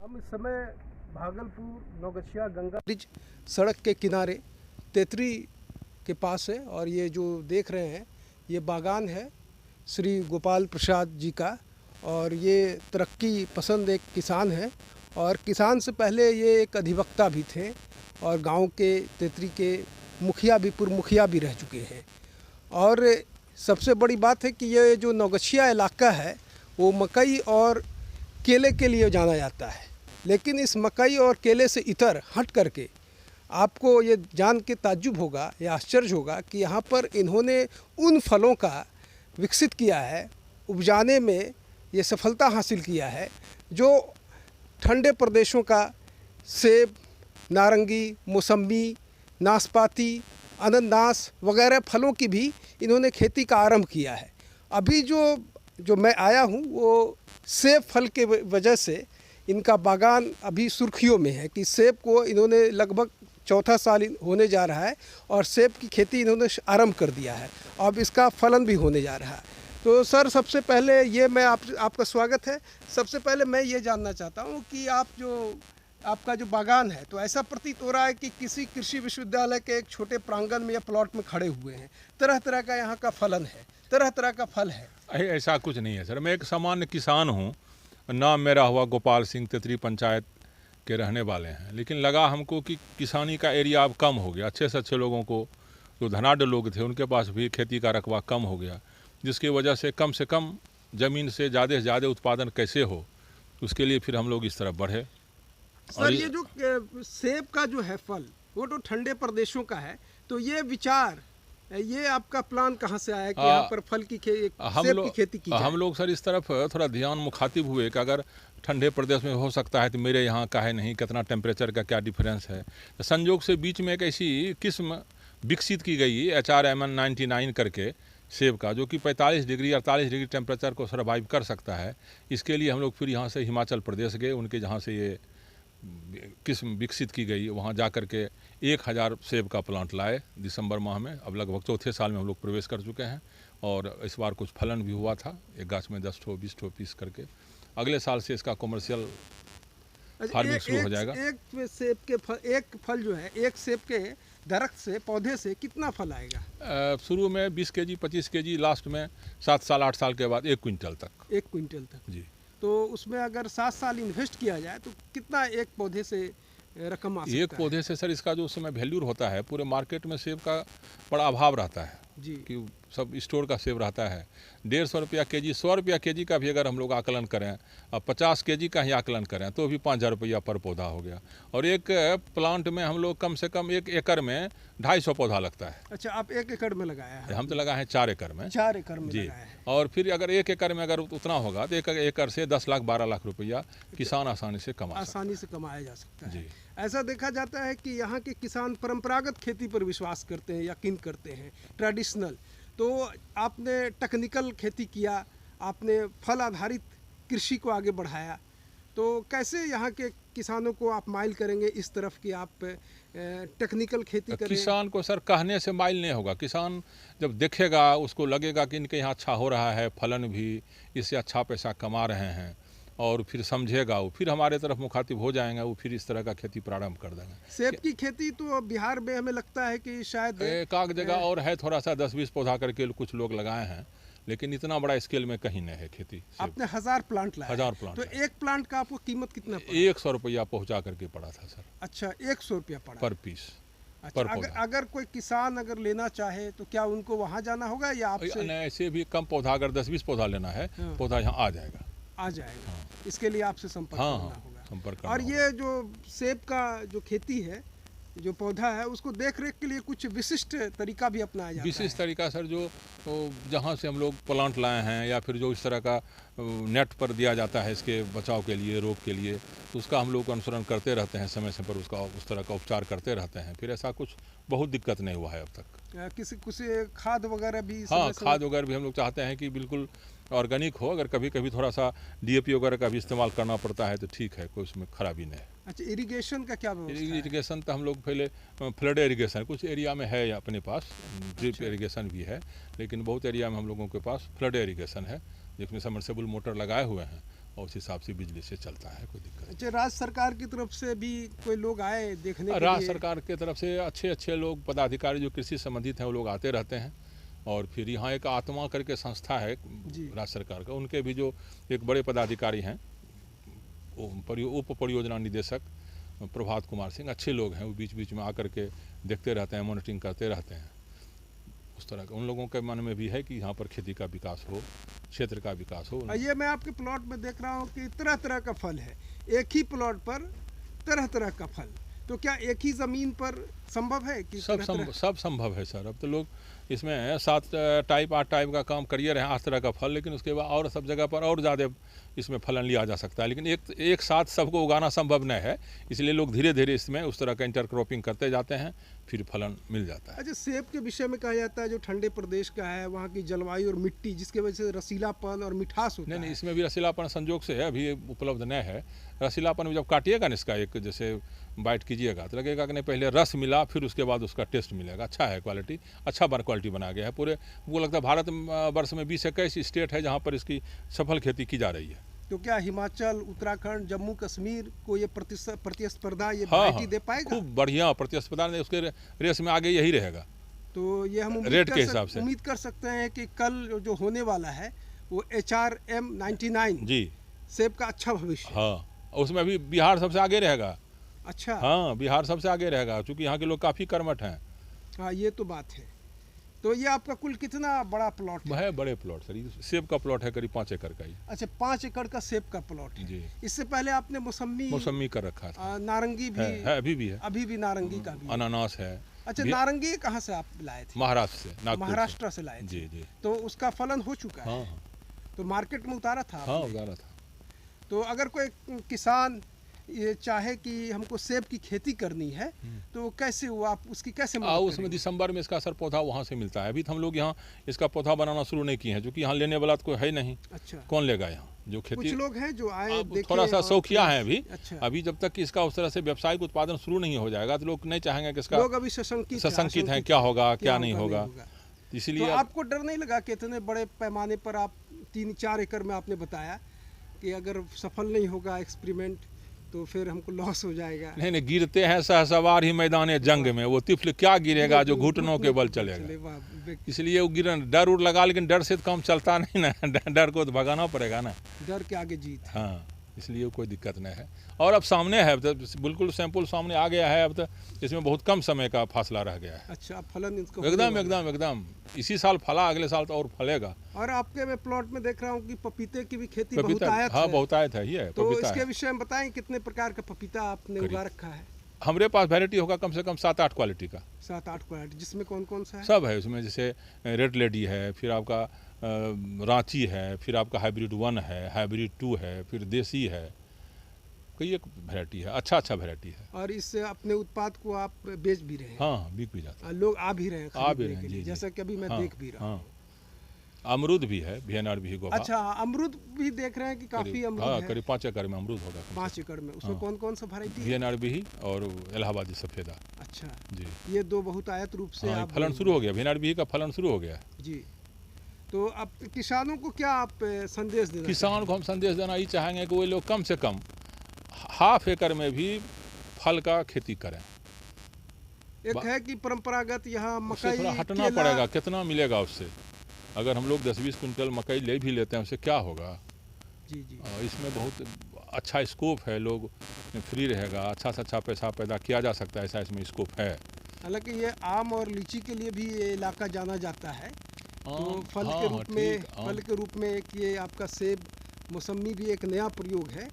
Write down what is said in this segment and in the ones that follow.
हम इस समय भागलपुर नौगछिया गंगा ब्रिज सड़क के किनारे तेतरी के पास है और ये जो देख रहे हैं ये बागान है श्री गोपाल प्रसाद जी का। और ये तरक्की पसंद एक किसान है और किसान से पहले ये एक अधिवक्ता भी थे और गांव के तेतरी के मुखिया भी पूर्व मुखिया भी रह चुके हैं। और सबसे बड़ी बात है कि ये जो नौगछिया इलाका है वो मकई और केले के लिए जाना जाता है, लेकिन इस मकई और केले से इतर हट करके आपको ये जान के ताज्जुब होगा या आश्चर्य होगा कि यहाँ पर इन्होंने उन फलों का विकसित किया है, उपजाने में ये सफलता हासिल किया है जो ठंडे प्रदेशों का सेब, नारंगी, मौसम्बी, नाशपाती, अनानास वगैरह फलों की भी इन्होंने खेती का आरंभ किया है। अभी जो मैं आया हूँ वो सेब फल के वजह से इनका बागान अभी सुर्खियों में है कि सेब को इन्होंने लगभग चौथा साल होने जा रहा है और सेब की खेती इन्होंने आरंभ कर दिया है। अब इसका फलन भी होने जा रहा है। तो सर सबसे पहले ये मैं आपका स्वागत है। सबसे पहले मैं ये जानना चाहता हूँ कि आपका जो बागान है तो ऐसा प्रतीत हो रहा है कि किसी कृषि विश्वविद्यालय के एक छोटे प्रांगण में या प्लॉट में खड़े हुए हैं। तरह तरह का यहाँ का फलन है, तरह तरह का फल है। ऐसा कुछ नहीं है सर, मैं एक सामान्य किसान हूँ। नाम मेरा हुआ गोपाल सिंह, तेतरी पंचायत के रहने वाले हैं। लेकिन लगा हमको कि किसानी का एरिया अब कम हो गया। अच्छे से अच्छे लोगों को, जो धनाढ़ लोग थे, उनके पास भी खेती का रकबा कम हो गया, जिसकी वजह से कम ज़मीन से ज़्यादा उत्पादन कैसे हो, उसके लिए फिर हम लोग इस तरफ बढ़े। सर ये जो सेब का जो है फल वो तो ठंडे प्रदेशों का है, तो ये विचार, ये आपका प्लान कहाँ से आया कि यहाँ पर फल की सेब की खेती की जाए? हम लोग सर इस तरफ थोड़ा ध्यान मुखातिब हुए कि अगर ठंडे प्रदेश में हो सकता है तो मेरे यहाँ काहे नहीं, कितना टेम्परेचर का क्या डिफरेंस है। तो संयोग से बीच में एक ऐसी किस्म विकसित की गई HRMN 99 करके सेब का, जो कि 45 डिग्री 48 डिग्री टेम्परेचर को सर्वाइव कर सकता है। इसके लिए हम लोग फिर यहाँ से हिमाचल प्रदेश गए, उनके जहाँ से ये किस्म विकसित की गई, वहाँ जा कर के 1000 सेब का प्लांट लाए दिसंबर माह में। अब लगभग चौथे साल में हम लोग प्रवेश कर चुके हैं और इस बार कुछ फलन भी हुआ था, एक गाछ में 10 ठो 20 ठो पीस करके। अगले साल से इसका कॉमर्शियल फार्मिंग शुरू हो जाएगा। एक सेब के एक फल जो है, एक सेब के दरख्त से, पौधे से कितना फल आएगा? शुरू में 20 केजी 25 केजी, लास्ट में 7 साल 8 साल के बाद 1 क्विंटल तक। 1 क्विंटल तक जी। तो उसमें अगर 7 साल इन्वेस्ट किया जाए तो कितना एक पौधे से रकम आ सकता है? एक पौधे से सर इसका जो उस समय वैल्यू होता है, पूरे मार्केट में सेब का बड़ा अभाव रहता है जी, कि सब स्टोर का सेब रहता है। 150 रुपया केजी, 100 रुपया केजी का भी अगर हम लोग आकलन करें और 50 केजी का ही आकलन करें तो भी 5000 रुपया पर पौधा हो गया। और एक प्लांट में हम लोग कम से कम 1 एकड़ में 250 पौधा लगता है। अच्छा, आप 1 एकड़ में लगाया है? हम तो लगाए हैं 4 एकड़ में। 4 एकड़ में जी। लगाया है। और फिर अगर 1 एकड़ में अगर उतना होगा तो 1 एकड़ से 10 लाख 12 लाख रुपया किसान आसानी से कमाया जा सकता है। जी। ऐसा देखा जाता है कि यहाँ के किसान परंपरागत खेती पर विश्वास करते हैं, यकीन करते हैं, ट्रेडिशनल। तो आपने टेक्निकल खेती किया, आपने फल आधारित कृषि को आगे बढ़ाया, तो कैसे यहाँ के किसानों को आप माइल करेंगे इस तरफ कि आप टेक्निकल खेती करें? किसान को सर कहने से माइल नहीं होगा। किसान जब देखेगा, उसको लगेगा कि इनके यहाँ अच्छा हो रहा है, फलन भी, इससे अच्छा पैसा कमा रहे हैं, और फिर समझेगा वो, फिर हमारे तरफ मुखातिब हो जाएंगे, वो फिर इस तरह का खेती प्रारंभ कर देंगे। सेब की खेती तो बिहार में हमें लगता है कि शायद एक आध जगह और है, थोड़ा सा 10-20 पौधा करके कुछ लोग लगाए हैं, लेकिन इतना बड़ा स्केल में कहीं नहीं है खेती। आपने 1000 प्लांट लाए? 1000 प्लांट। तो एक प्लांट का आपको कीमत कितना पड़ा? 100 रुपया पहुँचा करके पड़ा था सर। अच्छा, 100 रुपया पड़ा पर पीस। अच्छा, अगर कोई किसान अगर लेना चाहे तो क्या उनको वहाँ जाना होगा या आपसे? ऐसे भी कम पौधा, अगर 10-20 पौधा लेना है, पौधा यहाँ आ जाएगा। हाँ। इसके लिए आपसे संपर्क करना होगा। संपर्क। और ये जो सेब का जो खेती है, जो पौधा है, उसको देख रेख के लिए कुछ विशिष्ट तरीका भी अपनाया जाता है? विशिष्ट तरीका सर, जो जहाँ से हम लोग प्लांट लाए हैं या फिर जो इस तरह का नेट पर दिया जाता है इसके बचाव के लिए, रोग के लिए, तो उसका हम लोग अनुसरण करते रहते हैं, समय समय पर उसका उस तरह का उपचार करते रहते हैं। फिर ऐसा कुछ बहुत दिक्कत नहीं हुआ है अब तक। किसी खाद वगैरह भी? हाँ, खाद वगैरह भी हम लोग चाहते हैं कि बिल्कुल ऑर्गेनिक हो। अगर कभी कभी थोड़ा सा DAP वगैरह का भी इस्तेमाल करना पड़ता है तो ठीक है, कोई उसमें खराबी नहीं है। अच्छा, इरिगेशन का क्या व्यवस्था है? इरिगेशन तो हम लोग पहले फ्लड इरिगेशन कुछ एरिया में है अपने पास, ड्रिप इरिगेशन भी है, लेकिन बहुत एरिया में हम लोगों के पास फ्लड इरिगेशन है, जिसमें सबमर्सिबल मोटर लगाए हुए हैं और उस हिसाब से बिजली से चलता है, कोई दिक्कत अच्छा, राज्य सरकार की तरफ से भी कोई लोग आए देखने नहीं। के राज्य लिए? सरकार की तरफ से अच्छे अच्छे लोग पदाधिकारी जो कृषि संबंधित हैं वो लोग आते रहते हैं। और फिर यहाँ एक आत्मा करके संस्था है जी। राज्य सरकार का, उनके भी जो एक बड़े पदाधिकारी हैं उप परियोजना निदेशक प्रभात कुमार सिंह, अच्छे लोग हैं, वो बीच बीच में आकर के देखते रहते हैं, मॉनिटरिंग करते रहते हैं। उस तरह का उन लोगों के मन में भी है कि यहाँ पर खेती का विकास हो, क्षेत्र का विकास हो। ये मैं आपके प्लॉट में देख रहा हूँ कि तरह तरह का फल है, एक ही प्लॉट पर तरह तरह का फल। तो क्या एक ही ज़मीन पर संभव है कि सब संभव है सर। अब तो लोग इसमें 7 टाइप 8 टाइप का काम करिए रहे हैं, 8 तरह का फल, लेकिन उसके बाद और सब जगह पर और ज़्यादा इसमें फलन लिया जा सकता है, लेकिन एक साथ सबको उगाना संभव नहीं है। इसलिए लोग धीरे धीरे इसमें उस तरह का इंटरक्रॉपिंग करते जाते हैं, फिर फलन मिल जाता है। अच्छा, सेब के विषय में कहा जाता है जो ठंडे प्रदेश का है, वहाँ की जलवायु और मिट्टी, जिसकी वजह से रसीलापन और मिठास होता है। नहीं, इसमें भी रसीलापन संजोग से है, अभी उपलब्ध नहीं है। रसीलापन भी जब काटिएगा ना इसका, एक जैसे बाइट कीजिएगा तो लगेगा कि नहीं पहले रस मिला फिर उसके बाद उसका टेस्ट मिलेगा। अच्छा है, क्वालिटी अच्छा क्वालिटी बना गया है। पूरे वो लगता है भारत वर्ष में 20-21 स्टेट है जहाँ पर इसकी सफल खेती की जा रही है। तो क्या हिमाचल, उत्तराखंड, जम्मू कश्मीर को ये प्रतिस्पर्धा ये हाँ, वैरायटी दे पाएगा? खूब बढ़िया प्रतिस्पर्धा ने उसके रेस में आगे यही रहेगा। तो ये हम रेट के हिसाब से उम्मीद कर सकते हैं कि कल जो होने वाला है वो HRM 99 जी सेब का अच्छा भविष्य। हाँ, उसमें अभी बिहार सबसे आगे रहेगा। अच्छा, हाँ, बिहार सबसे आगे रहेगा क्योंकि यहाँ के लोग काफ़ी कर्मठ हैं। हाँ, ये तो बात है। तो ये आपका कुल कितना बड़ा प्लॉट है? बड़े प्लॉट सर, सेब का प्लॉट है करीब 5 एकड़ का ही। अच्छा, 5 एकड़ का सेब का प्लॉट है जी। इससे पहले आपने मौसमी कर रखा था, नारंगी भी है अभी भी है, अभी भी नारंगी का भी है। अनानास है। अच्छा, नारंगी कहाँ से आप लाए थे? महाराष्ट्र से, नागपुर महाराष्ट्र से लाए थे। जी जी। तो उसका फलन हो चुका है? हाँ तो मार्केट में उतारा था हाँ, आपने? उतारा था। तो अगर कोई किसान ये चाहे कि हमको सेब की खेती करनी है तो कैसे वो आप उसकी कैसे मदद उसमें करेंगे? दिसंबर में इसका सर पौधा वहाँ से मिलता है। अभी तो हम लोग यहाँ इसका पौधा बनाना शुरू नहीं किए हैं क्योंकि यहाँ लेने वाला तो कोई है नहीं। अच्छा, कौन लेगा यहाँ जो खेती? कुछ लोग हैं जो आए देखे थोड़ा सा और शौकिया है अभी। अच्छा, अभी जब तक कि इसका उस तरह से व्यावसायिक उत्पादन शुरू नहीं हो जाएगा तो लोग नहीं चाहेंगे कि इसका, लोग अभी सशंकित हैं क्या होगा क्या नहीं होगा। तो इसलिए आपको डर नहीं लगा कि इतने बड़े पैमाने पर आप 3-4 एकड़ में आपने बताया कि अगर सफल नहीं होगा एक्सपेरिमेंट तो फिर हमको लॉस हो जाएगा? नहीं, गिरते हैं सहसवार ही मैदान जंग में, वो तिफल क्या गिरेगा जो घुटनों के बल चलेगा। इसलिए वो डर उड़ लगा, लेकिन डर से तो काम चलता नहीं ना, डर को तो भगाना पड़ेगा ना। डर के आगे जीत। हाँ, इसलिए कोई दिक्कत नहीं है। और अब सामने है, तो बिल्कुल सैंपल सामने आ गया है। अब तो इसमें बहुत कम समय का फासला रह गया है। अच्छा, फलन इसको एकदम इसी साल फला, अगले साल तो और फलेगा। और आपके मैं प्लॉट में देख रहा हूँ कि पपीते की भी खेती बहुतायत हाँ, है। बहुतायत है ये। तो इसके विषय में बताएं कितने प्रकार का पपीता आपने उगा रखा है? हमारे पास वैरायटी होगा कम से कम 7-8 क्वालिटी का। 7-8 क्वालिटी, जिसमें कौन कौन सा है? सब है उसमें, जैसे रेड लेडी है, फिर आपका रांची है, फिर आपका हाइब्रिड 1 है, हाइब्रिड 2 है, फिर देसी है। कई एक वैरायटी है, अच्छा वैरायटी है। और इससे अपने उत्पाद को आप बेच भी रहे हैं? हाँ, बिक भी जाता है। लोग आ भी रहे हैं खरीदने के लिए, जी, जैसा कि अभी मैं देख भी रहा हूँ। अमरूद भी है, VNR भी गोवा। अच्छा, अमरूद भी देख रहे हैं कि काफी अमरूद है? करीब 5 एकड़ में अमरूद होगा। 5 एकड़ में उसमें कौन कौन सा वैरायटी? VNR भी और इलाहाबादी सफेदा। अच्छा जी, ये 2 बहुतायत रूप से आप फलन शुरू हो गया। VNR भी का फलन शुरू हो गया जी। तो अब किसानों को क्या आप संदेश देना? किसान को हम संदेश देना ये चाहेंगे कि वो लोग कम से कम ½ एकड़ में भी फल का खेती करें। एक है कि परंपरागत यहाँ मकई थोड़ा हटना पड़ेगा, कितना मिलेगा उससे? अगर हम लोग 10-20 कुंटल मकई ले भी लेते हैं उससे क्या होगा? जी जी। इसमें बहुत अच्छा स्कोप है, लोग फ्री रहेगा, अच्छा से अच्छा पैसा पैदा किया जा सकता है, ऐसा इसमें स्कोप है। हालांकि ये आम और लीची के लिए भी ये इलाका जाना जाता है। तो फल के रूप में एक ये आपका सेब, मौसमी भी एक नया प्रयोग है।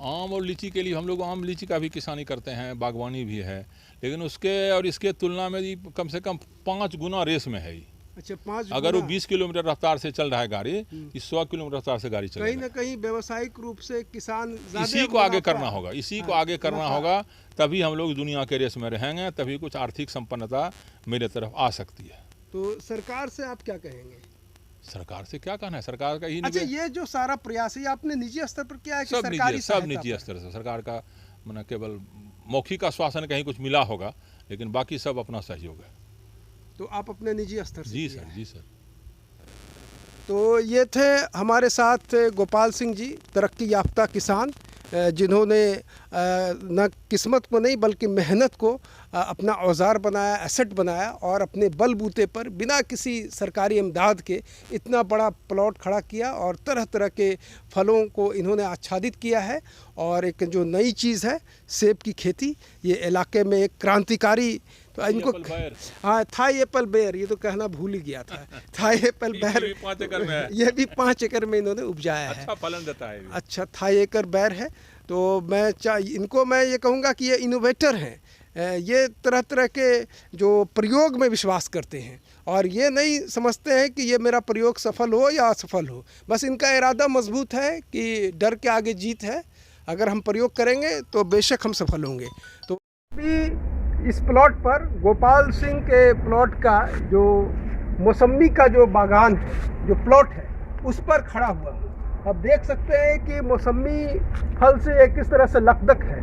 आम और लीची के लिए हम लोग आम लीची का भी किसानी करते हैं, बागवानी भी है, लेकिन उसके और इसके तुलना में कम से कम 5 गुना रेस में है। अच्छा, 5 अगर वो 20 किलोमीटर रफ्तार से चल रहा है गाड़ी, 100 किलोमीटर रफ्तार से गाड़ी चलेगी। कहीं ना कहीं व्यावसायिक रूप से किसान इसी को आगे करना होगा, इसी को आगे करना होगा, तभी हम लोग दुनिया के रेस में रहेंगे, तभी कुछ आर्थिक संपन्नता मेरे तरफ आ सकती है। तो सरकार से आप क्या कहेंगे? सरकार से क्या कहना है, सरकार का ही अच्छा, ये जो सारा प्रयास है आपने निजी स्तर पर किया है कि सब सरकारी निजी स्तर से? सरकार का माना केवल मौखिक आश्वासन कहीं कुछ मिला होगा, लेकिन बाकी सब अपना सहयोग है। तो आप अपने निजी स्तर से? जी सर। तो ये थे हमारे साथ गोपाल सिंह जी, तरक्की याफ्ता किसान, जिन्होंने न किस्मत को नहीं बल्कि मेहनत को अपना औजार बनाया, एसेट बनाया और अपने बलबूते पर बिना किसी सरकारी इमदाद के इतना बड़ा प्लॉट खड़ा किया और तरह तरह के फलों को इन्होंने आच्छादित किया है। और एक जो नई चीज़ है सेब की खेती, ये इलाके में एक क्रांतिकारी, तो इनको हाँ थाई एप्पल बेर, ये तो कहना भूल ही गया था। थाई एप्पल बेर 5 एकड़ में है। ये भी 5 एकड़ में इन्होंने उपजाया है। अच्छा फलन देता है। अच्छा थाई एकर बेर है। तो इनको मैं ये कहूँगा कि ये इनोवेटर हैं। ये तरह तरह के जो प्रयोग में विश्वास करते हैं और ये नहीं समझते हैं कि ये मेरा प्रयोग सफल हो या असफल हो, बस इनका इरादा मजबूत है कि डर के आगे जीत है, अगर हम प्रयोग करेंगे तो बेशक हम सफल होंगे। तो अभी इस प्लॉट पर गोपाल सिंह के प्लॉट का जो मौसम्मी का जो बागान है, जो प्लॉट है, उस पर खड़ा हुआ हूँ। अब देख सकते हैं कि मौसम्मी फल से किस तरह से लकदक है।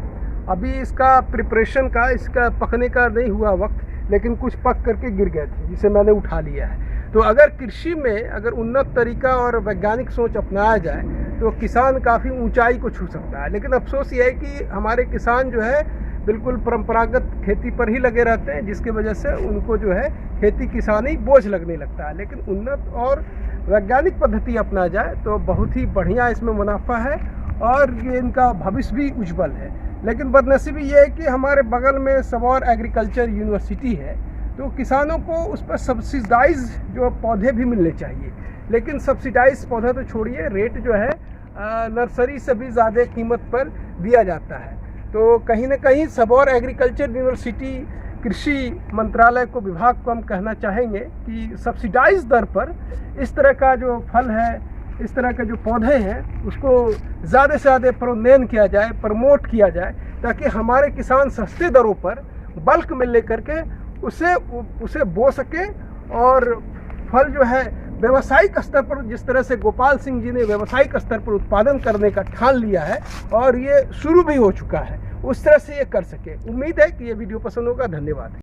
अभी इसका प्रिपरेशन का, इसका पकने का नहीं हुआ वक्त, लेकिन कुछ पक करके गिर गए थे जिसे मैंने उठा लिया है। तो अगर कृषि में अगर उन्नत तरीका और वैज्ञानिक सोच अपनाया जाए तो किसान काफ़ी ऊंचाई को छू सकता है। लेकिन अफसोस ये है कि हमारे किसान जो है बिल्कुल परंपरागत खेती पर ही लगे रहते हैं, जिसकी वजह से उनको जो है खेती किसानी बोझ लगने लगता है। लेकिन उन्नत और वैज्ञानिक पद्धति अपना जाए तो बहुत ही बढ़िया इसमें मुनाफा है और ये इनका भविष्य भी उज्जवल है। लेकिन बदनसीबी ये है कि हमारे बगल में सबौर एग्रीकल्चर यूनिवर्सिटी है, तो किसानों को उस पर सब्सिडाइज जो पौधे भी मिलने चाहिए। लेकिन सब्सिडाइज पौधा तो छोड़िए, रेट जो है नर्सरी से भी ज़्यादा कीमत पर दिया जाता है। तो कहीं ना कहीं सबौर एग्रीकल्चर यूनिवर्सिटी, कृषि मंत्रालय को, विभाग को हम कहना चाहेंगे कि सब्सिडाइज दर पर इस तरह का जो फल है, इस तरह के जो पौधे हैं, उसको ज़्यादा से ज़्यादा प्रोन्नयन किया जाए, प्रमोट किया जाए, ताकि हमारे किसान सस्ते दरों पर बल्क में लेकर के उसे बो सके और फल जो है व्यावसायिक स्तर पर, जिस तरह से गोपाल सिंह जी ने व्यावसायिक स्तर पर उत्पादन करने का ठान लिया है और ये शुरू भी हो चुका है, उस तरह से ये कर सके। उम्मीद है कि ये वीडियो पसंद होगा। धन्यवाद।